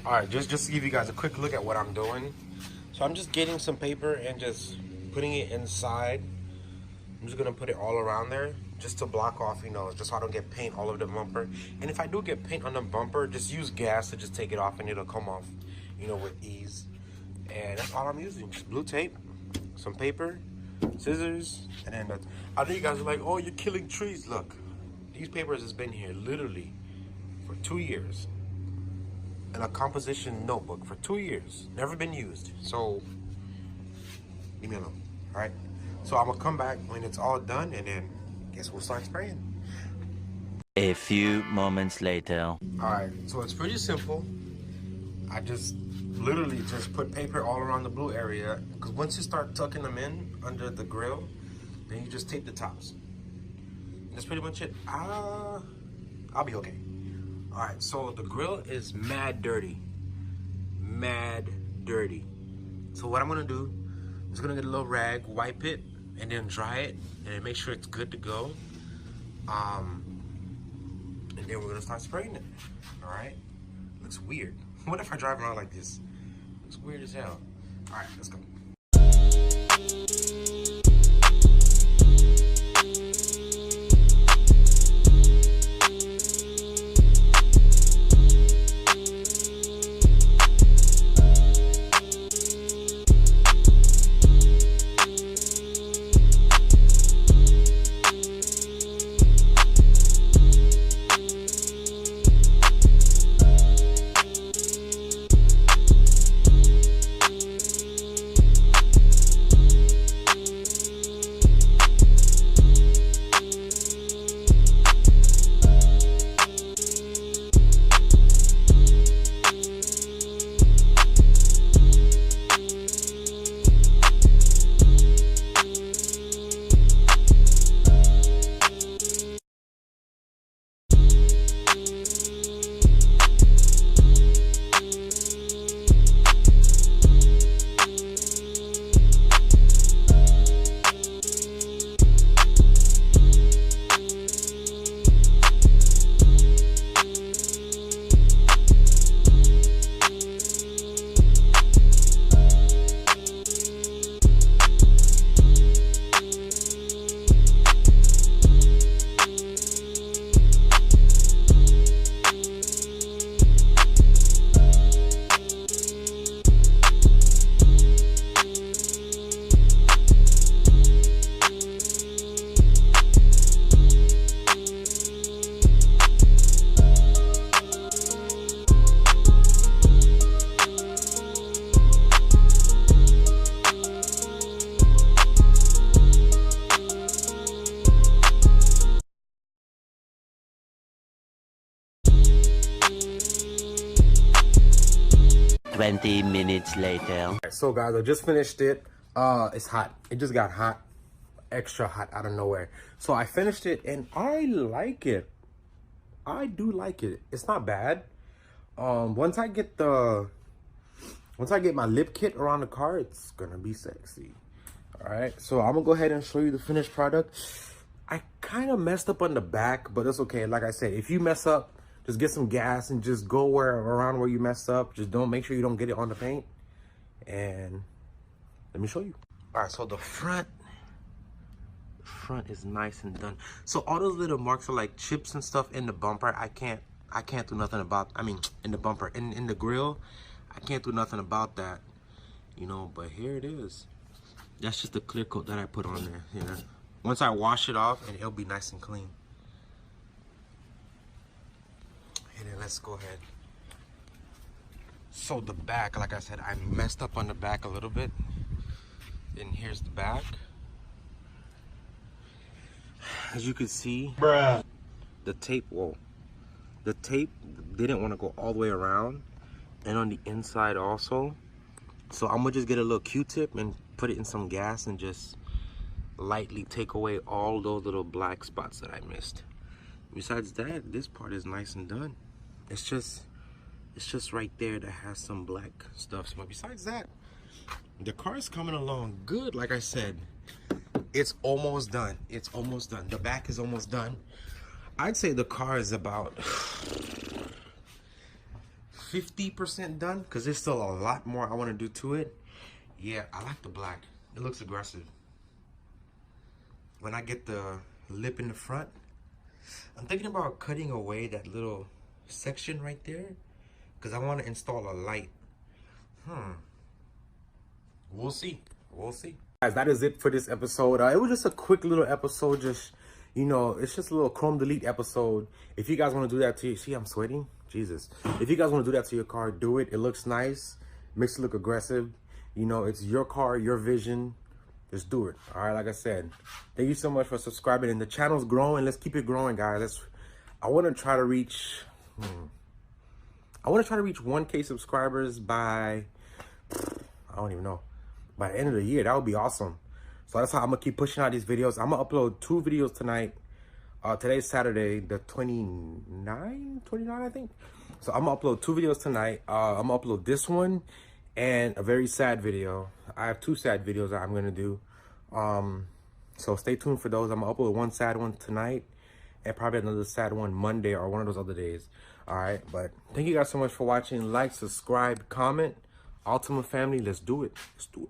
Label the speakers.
Speaker 1: All right, just to give you guys a quick look at what I'm doing. So I'm just getting some paper and just putting it inside. I'm just gonna put it all around there just to block off, you know, just so I don't get paint all over the bumper. And if I do get paint on the bumper, just use gas to just take it off and it'll come off, you know, with ease. And that's all I'm using, just blue tape, some paper, scissors, and then I know you guys are like, oh, you're killing trees. Look, these papers has been here literally for 2 years. In a composition notebook for 2 years, never been used. So leave me alone. All right, so I'm gonna come back when it's all done, and then guess we'll start spraying.
Speaker 2: A few moments later.
Speaker 1: All right, so it's pretty simple. I just literally just put paper all around the blue area, because once you start tucking them in under the grill, then you just tape the tops. That's pretty much it. I'll be okay. All right, so the grill is mad dirty. So what I'm gonna do is gonna get a little rag, wipe it, and then dry it, and then make sure it's good to go. And then we're gonna start spraying it. All right, looks weird. What if I drive around like this? Looks weird as hell. All right, let's go.
Speaker 2: 20 minutes later.
Speaker 1: So guys, I just finished it. It's hot. It just got hot, extra hot out of nowhere. So I finished it and I like it. I do like it. It's not bad. Once I get my lip kit around the car, it's gonna be sexy. All right, so I'm gonna go ahead and show you the finished product. I kind of messed up on the back, but it's okay. Like I said, if you mess up, just get some gas and just go around where you messed up. Just make sure you don't get it on the paint. And let me show you. All right, so the front is nice and done. So all those little marks are like chips and stuff in the bumper. I can't do nothing about, I mean, in the bumper, in the grill, I can't do nothing about that, you know, but here it is. That's just the clear coat that I put on there, you know. Once I wash it off, and it'll be nice and clean. And then let's go ahead. So the back, like I said, I messed up on the back a little bit. And here's the back. As you can see, bruh, the tape, the tape didn't want to go all the way around, and on the inside also. So I'm gonna just get a little Q-tip and put it in some gas and just lightly take away all those little black spots that I missed. Besides that, this part is nice and done. It's just right there that has some black stuff. But besides that, the car is coming along good. Like I said, it's almost done. It's almost done. The back is almost done. I'd say the car is about 50% done because there's still a lot more I want to do to it. Yeah, I like the black. It looks aggressive. When I get the lip in the front, I'm thinking about cutting away that little section right there because I want to install a light. We'll see. We'll see. Guys, that is it for this episode. It was just a quick little episode. Just, you know, it's just a little Chrome Delete episode. If you guys want to do that to you, see, I'm sweating. Jesus. If you guys want to do that to your car, do it. It looks nice. Makes it look aggressive. You know, it's your car, your vision. Just do it. All right, like I said, thank you so much for subscribing. And the channel's growing. Let's keep it growing, guys. I want to try to reach 1K subscribers by, I don't even know, by the end of the year. That would be awesome. So that's how I'm gonna keep pushing out these videos. I'm gonna upload 2 videos tonight. Today's Saturday, the 29, I think. So I'm gonna upload 2 videos tonight. I'm gonna upload this one and a very sad video. I have 2 sad videos that I'm gonna do. So stay tuned for those. I'm gonna upload 1 sad one tonight and probably another sad one Monday or one of those other days. All right, but thank you guys so much for watching. Like, subscribe, comment. Altima family, let's do it. Let's do it.